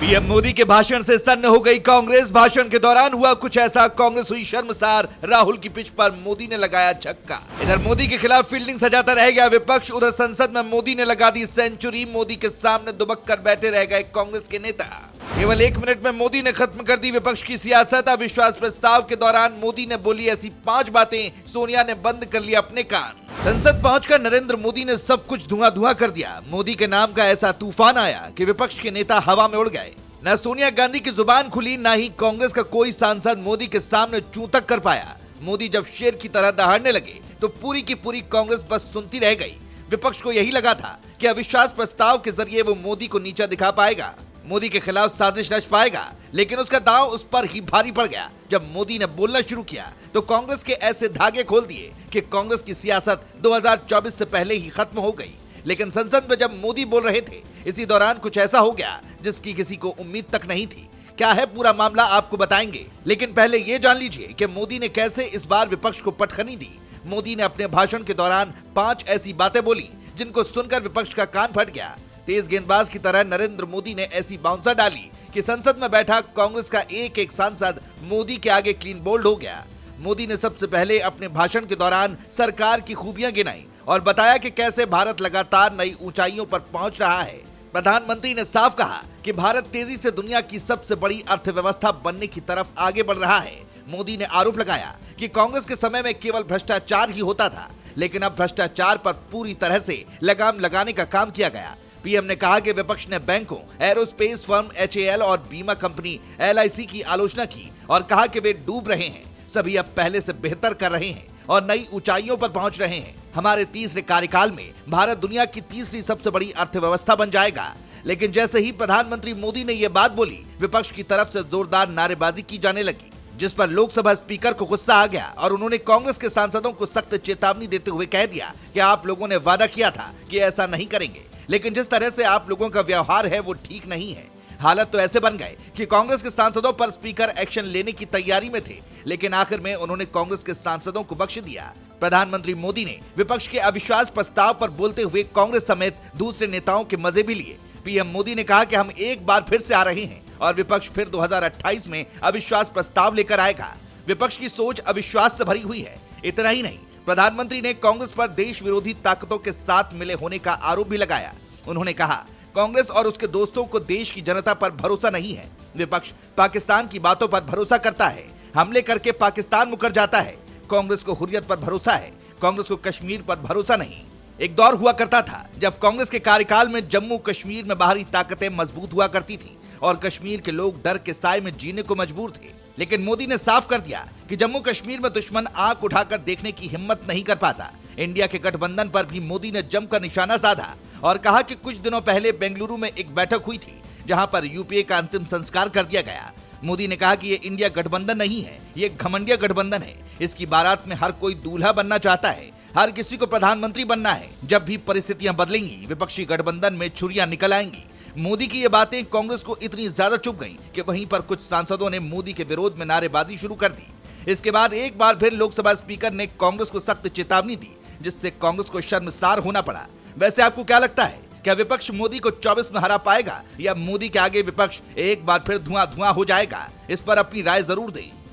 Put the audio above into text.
PM Modi के भाषण से सन्न हो गई कांग्रेस। भाषण के दौरान हुआ कुछ ऐसा, कांग्रेस हुई शर्मसार। राहुल की पिच पर मोदी ने लगाया छक्का। इधर मोदी के खिलाफ फील्डिंग सजाता रह गया विपक्ष। उधर संसद में मोदी ने लगा दी सेंचुरी। मोदी के सामने दुबक कर बैठे रह गए कांग्रेस के नेता। केवल 1 मिनट में मोदी ने खत्म कर दी विपक्ष की सियासत। अविश्वास प्रस्ताव के दौरान मोदी ने बोली ऐसी 5 बातें, सोनिया ने बंद कर लिया अपने कान। संसद पहुंचकर नरेंद्र मोदी ने सब कुछ धुआं कर दिया। मोदी के नाम का ऐसा तूफान आया कि विपक्ष के नेता हवा में उड़ गए। न सोनिया गांधी की जुबान खुली, न ही कांग्रेस का कोई सांसद मोदी के सामने चूं तक कर पाया। मोदी जब शेर की तरह दहाड़ने लगे तो पूरी की पूरी कांग्रेस बस सुनती रह गई। विपक्ष को यही लगा था कि अविश्वास प्रस्ताव के जरिए वो मोदी को नीचा दिखा पाएगा, मोदी के खिलाफ साजिश रच पाएगा। लेकिन उसका दांव उस पर ही भारी पड़ गया। जब मोदी ने बोलना शुरू किया तो कांग्रेस के ऐसे धागे खोल दिए कि कांग्रेस की सियासत 2024 से पहले ही खत्म हो गई। लेकिन संसद में जब मोदी बोल रहे थे, इसी दौरान कुछ ऐसा हो गया जिसकी किसी को उम्मीद तक नहीं थी। क्या है पूरा मामला आपको बताएंगे, लेकिन पहले ये जान लीजिए कि मोदी ने कैसे इस बार विपक्ष को पटखनी दी। मोदी ने अपने भाषण के दौरान 5 ऐसी बातें बोली जिनको सुनकर विपक्ष का कान फट गया। तेज गेंदबाज की तरह नरेंद्र मोदी ने ऐसी बाउंसर डाली कि संसद में बैठा कांग्रेस का एक सांसद मोदी के आगे क्लीन बोल्ड हो गया। मोदी ने सबसे पहले अपने भाषण के दौरान सरकार की खूबियां गिनाई और बताया कि कैसे भारत लगातार नई ऊंचाइयों पर पहुंच रहा है। प्रधानमंत्री ने साफ कहा कि भारत तेजी से दुनिया की सबसे बड़ी अर्थव्यवस्था बनने की तरफ आगे बढ़ रहा है। मोदी ने आरोप लगाया कि कांग्रेस के समय में केवल भ्रष्टाचार ही होता था, लेकिन अब भ्रष्टाचार पर पूरी तरह से लगाम लगाने का काम किया गया। पीएम ने कहा कि विपक्ष ने बैंकों, एरोस्पेस फर्म HAL और बीमा कंपनी LIC की आलोचना की और कहा कि वे डूब रहे हैं। सभी अब पहले से बेहतर कर रहे हैं और नई ऊंचाइयों पर पहुंच रहे हैं। हमारे तीसरे कार्यकाल में भारत दुनिया की तीसरी सबसे बड़ी अर्थव्यवस्था बन जाएगा। लेकिन जैसे ही प्रधानमंत्री मोदी ने यह बात बोली, विपक्ष की तरफ से जोरदार नारेबाजी की जाने लगी, जिस पर लोकसभा स्पीकर को गुस्सा आ गया और उन्होंने कांग्रेस के सांसदों को सख्त चेतावनी देते हुए कह दिया कि आप लोगों ने वादा किया था कि ऐसा नहीं करेंगे, लेकिन जिस तरह से आप लोगों का व्यवहार है वो ठीक नहीं है। हालत तो ऐसे बन गए कि कांग्रेस के सांसदों पर स्पीकर एक्शन लेने की तैयारी में थे, लेकिन आखिर में उन्होंने कांग्रेस के सांसदों को बख्श दिया। प्रधानमंत्री मोदी ने विपक्ष के अविश्वास प्रस्ताव पर बोलते हुए कांग्रेस समेत दूसरे नेताओं के मजे भी लिए। पीएम मोदी ने कहा कि हम एक बार फिर से आ रहे हैं और विपक्ष फिर 2028 में अविश्वास प्रस्ताव लेकर आएगा। विपक्ष की सोच अविश्वास से भरी हुई है। इतना ही नहीं, प्रधानमंत्री ने कांग्रेस पर देश विरोधी ताकतों के साथ मिले होने का आरोप भी लगाया। उन्होंने कहा कांग्रेस और उसके दोस्तों को देश की जनता पर भरोसा नहीं है। विपक्ष पाकिस्तान की बातों पर भरोसा करता है, हमले करके पाकिस्तान मुकर जाता है। कांग्रेस को हुर्रियत पर भरोसा है, कांग्रेस को कश्मीर पर भरोसा नहीं। एक दौर हुआ करता था जब कांग्रेस के कार्यकाल में जम्मू कश्मीर में बाहरी ताकतें मजबूत हुआ करती थी और कश्मीर के लोग डर के साए में जीने को मजबूर थे। लेकिन मोदी ने साफ कर दिया कि जम्मू कश्मीर में दुश्मन आंख उठाकर देखने की हिम्मत नहीं कर पाता। इंडिया के गठबंधन पर भी मोदी ने जमकर निशाना साधा और कहा कि कुछ दिनों पहले बेंगलुरु में एक बैठक हुई थी जहां पर यूपीए का अंतिम संस्कार कर दिया गया। मोदी ने कहा कि ये इंडिया गठबंधन नहीं है, ये घमंडिया गठबंधन है। इसकी बारात में हर कोई दूल्हा बनना चाहता है, हर किसी को प्रधानमंत्री बनना है। जब भी परिस्थितियां बदलेंगी, विपक्षी गठबंधन में छुरियां निकल आएंगी। मोदी की ये बातें कांग्रेस को इतनी ज्यादा चुभ गईं कि वहीं पर कुछ सांसदों ने मोदी के विरोध में नारेबाजी शुरू कर दी। इसके बाद एक बार फिर लोकसभा स्पीकर ने कांग्रेस को सख्त चेतावनी दी, जिससे कांग्रेस को शर्मसार होना पड़ा। वैसे आपको क्या लगता है, क्या विपक्ष मोदी को 24 में हरा पाएगा या मोदी के आगे विपक्ष एक बार फिर धुआं हो जाएगा? इस पर अपनी राय जरूर दें।